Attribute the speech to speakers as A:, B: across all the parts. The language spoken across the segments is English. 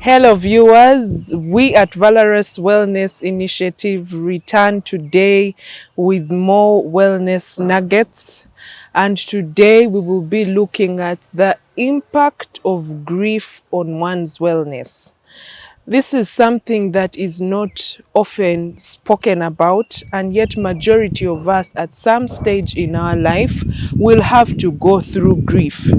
A: Hello viewers, we at Valorous Wellness Initiative return today with more wellness nuggets, and today we will be looking at the impact of grief on one's wellness. This is something that is not often spoken about, and yet majority of us at some stage in our life will have to go through grief.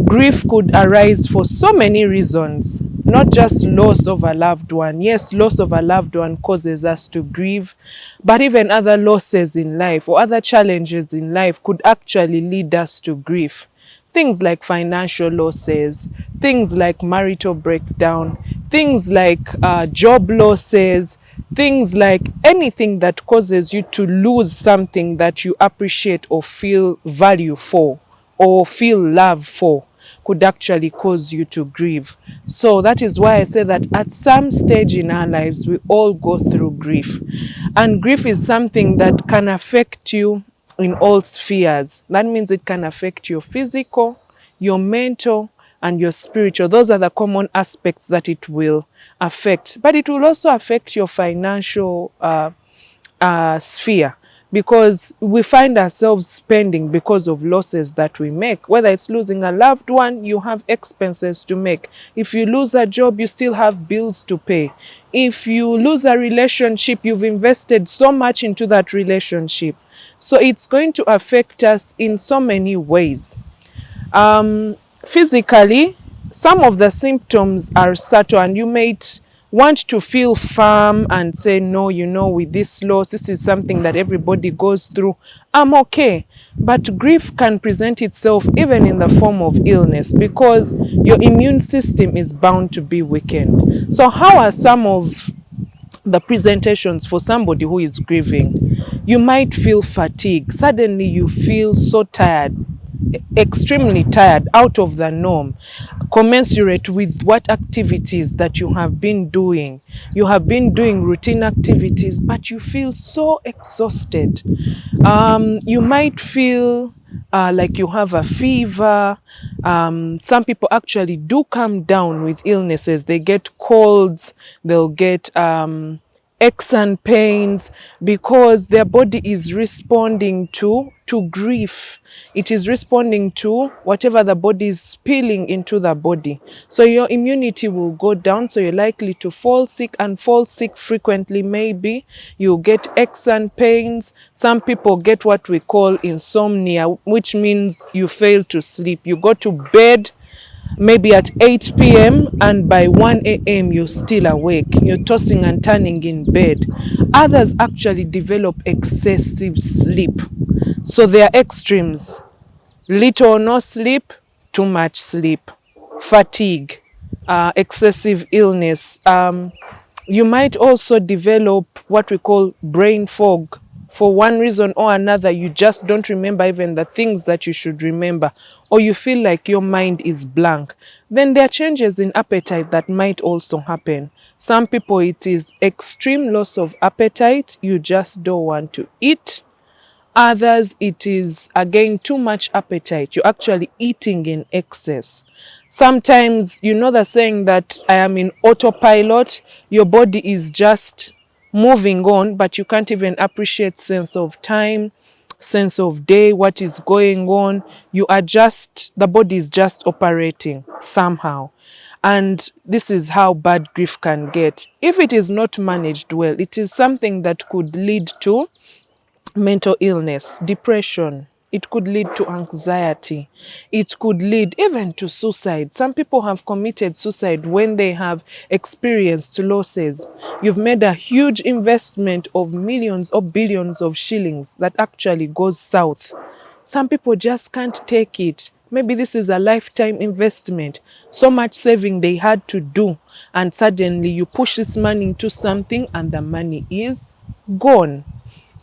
A: Grief could arise for so many reasons, not just loss of a loved one. Yes, loss of a loved one causes us to grieve, but even other losses in life or other challenges in life could actually lead us to grief. Things like financial losses, things like marital breakdown, things like job losses, things like anything that causes you to lose something that you appreciate or feel value for or feel love for could actually cause you to grieve. So that is why I say that at some stage in our lives, we all go through grief. And grief is something that can affect you in all spheres. That means it can affect your physical, your mental, and your spiritual. Those are the common aspects that it will affect. But it will also affect your financial sphere, because we find ourselves spending because of losses that we make. Whether it's losing a loved one, you have expenses to make. If you lose a job, you still have bills to pay. If you lose a relationship, you've invested so much into that relationship. So it's going to affect us in so many ways. Physically, some of the symptoms are subtle, and you might want to feel firm and say, no, with this loss, this is something that everybody goes through. I'm okay. But grief can present itself even in the form of illness, because your immune system is bound to be weakened. So how are some of the presentations for somebody who is grieving? You might feel fatigue. Suddenly you feel so tired, extremely tired, out of the norm, commensurate with what activities that you have been doing. You have been doing routine activities, but you feel so exhausted. You might feel like you have a fever. Some people actually do come down with illnesses. They get colds, they'll get aches and pains, because their body is responding to grief. It is responding to whatever the body is spilling into the body. So your immunity will go down, so you're likely to fall sick, and fall sick frequently. Maybe you get aches and pains. Some people get what we call insomnia, which means you fail to sleep. You go to bed maybe at 8 p.m. and by 1 a.m. you're still awake. You're tossing and turning in bed. Others actually develop excessive sleep. So there are extremes: little or no sleep, too much sleep, fatigue, excessive illness. You might also develop what we call brain fog. For one reason or another, you just don't remember even the things that you should remember, or you feel like your mind is blank. Then there are changes in appetite that might also happen. Some people, it is extreme loss of appetite. You just don't want to eat. Others, it is again too much appetite. You're actually eating in excess. Sometimes, the saying that I am in autopilot. Your body is just moving on, but you can't even appreciate sense of time, sense of day, what is going on. The body is just operating somehow. And this is how bad grief can get. If it is not managed well, it is something that could lead to mental illness, depression. It could lead to anxiety. It could lead even to suicide. Some people have committed suicide when they have experienced losses. You've made a huge investment of millions or billions of shillings that actually goes south. Some people just can't take it. Maybe this is a lifetime investment. So much saving they had to do, and suddenly you push this money into something and the money is gone.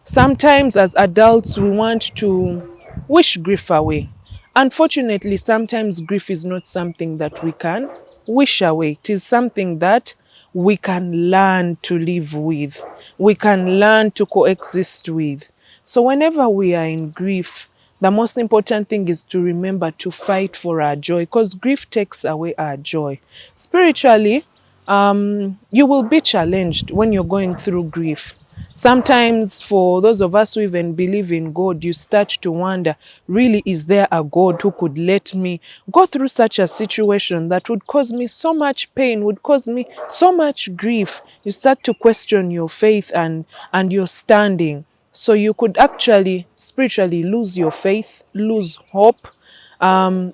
A: Sometimes as adults, we want to wish grief away. Unfortunately, sometimes grief is not something that we can wish away. It is something that we can learn to live with. We can learn to coexist with. So whenever we are in grief, the most important thing is to remember to fight for our joy, because grief takes away our joy. Spiritually, You will be challenged when you're going through grief. Sometimes, for those of us who even believe in God, you start to wonder, really, is there a God who could let me go through such a situation that would cause me so much pain, would cause me so much grief? You start to question your faith and your standing. So you could actually spiritually lose your faith, lose hope,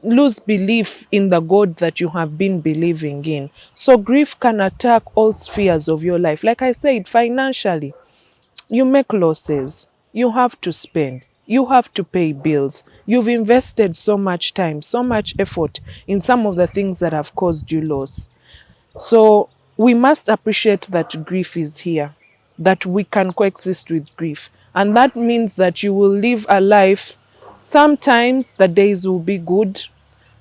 A: lose belief in the God that you have been believing in. So grief can attack all spheres of your life. Like I said, financially, you make losses, you have to spend, you have to pay bills. You've invested so much time, so much effort in some of the things that have caused you loss. So we must appreciate that grief is here, that we can coexist with grief. And that means that you will live a life. Sometimes the days will be good,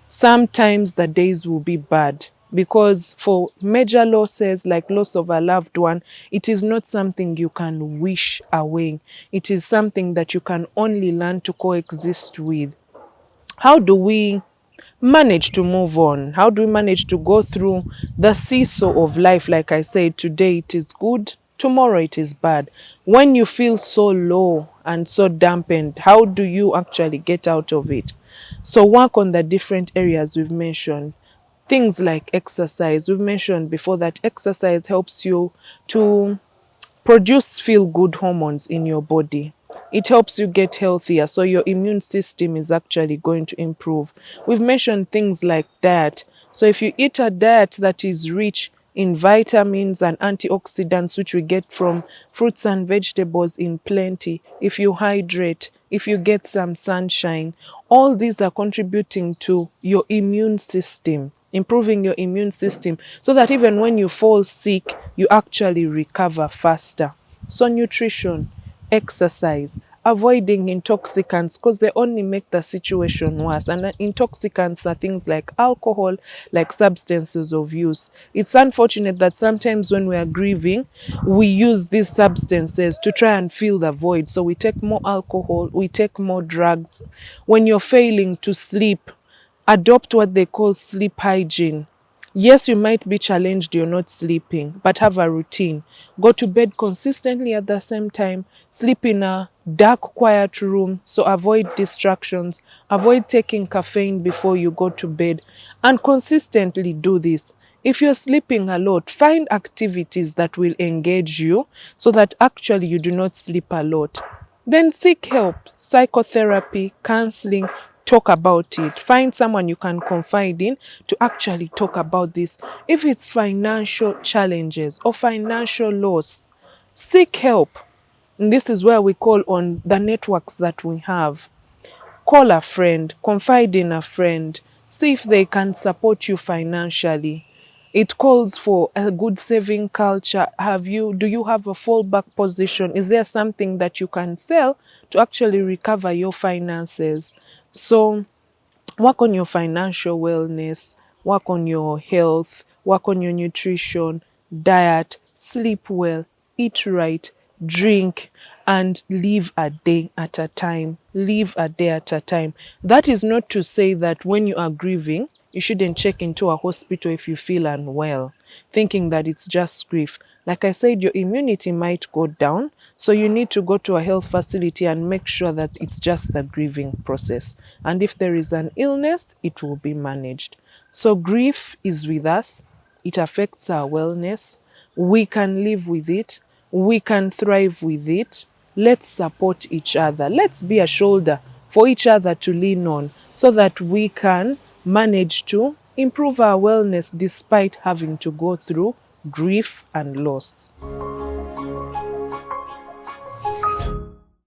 A: sometimes the days will be bad. Because for major losses like loss of a loved one, it is not something you can wish away. It is something that you can only learn to coexist with. How do we manage to move on? How do we manage to go through the seesaw of life? Like I said, today it is good, tomorrow it is bad. When you feel so low and so dampened, how do you actually get out of it? So work on the different areas we've mentioned. Things like exercise. We've mentioned before that exercise helps you to produce feel good hormones in your body. It helps you get healthier, so your immune system is actually going to improve. We've mentioned things like diet. So if you eat a diet that is rich in vitamins and antioxidants, which we get from fruits and vegetables in plenty, if you hydrate, if you get some sunshine, all these are contributing to your immune system, improving your immune system, so that even when you fall sick, you actually recover faster. So nutrition, exercise, avoiding intoxicants, because they only make the situation worse. And intoxicants are things like alcohol, like substances of use. It's unfortunate that sometimes when we are grieving, we use these substances to try and fill the void. So we take more alcohol, we take more drugs. When you're failing to sleep, adopt what they call sleep hygiene. Yes, you might be challenged, you're not sleeping, but have a routine. Go to bed consistently at the same time. Sleep in a dark, quiet room. So avoid distractions. Avoid taking caffeine before you go to bed. And consistently do this. If you're sleeping a lot, find activities that will engage you so that actually you do not sleep a lot. Then seek help, psychotherapy, counseling. Talk about it. Find someone you can confide in to actually talk about this. If it's financial challenges or financial loss, seek help. And this is where we call on the networks that we have. Call a friend, confide in a friend, see if they can support you financially. It calls for a good saving culture. Do you have a fallback position? Is there something that you can sell to actually recover your finances? So work on your financial wellness, work on your health, work on your nutrition, diet, sleep well, eat right, drink, and live a day at a time. Live a day at a time. That is not to say that when you are grieving, you shouldn't check into a hospital if you feel unwell, thinking that it's just grief. Like I said, your immunity might go down, so you need to go to a health facility and make sure that it's just the grieving process. And if there is an illness, it will be managed. So grief is with us. It affects our wellness. We can live with it. We can thrive with it. Let's support each other. Let's be a shoulder for each other to lean on so that we can manage to improve our wellness despite having to go through grief and loss.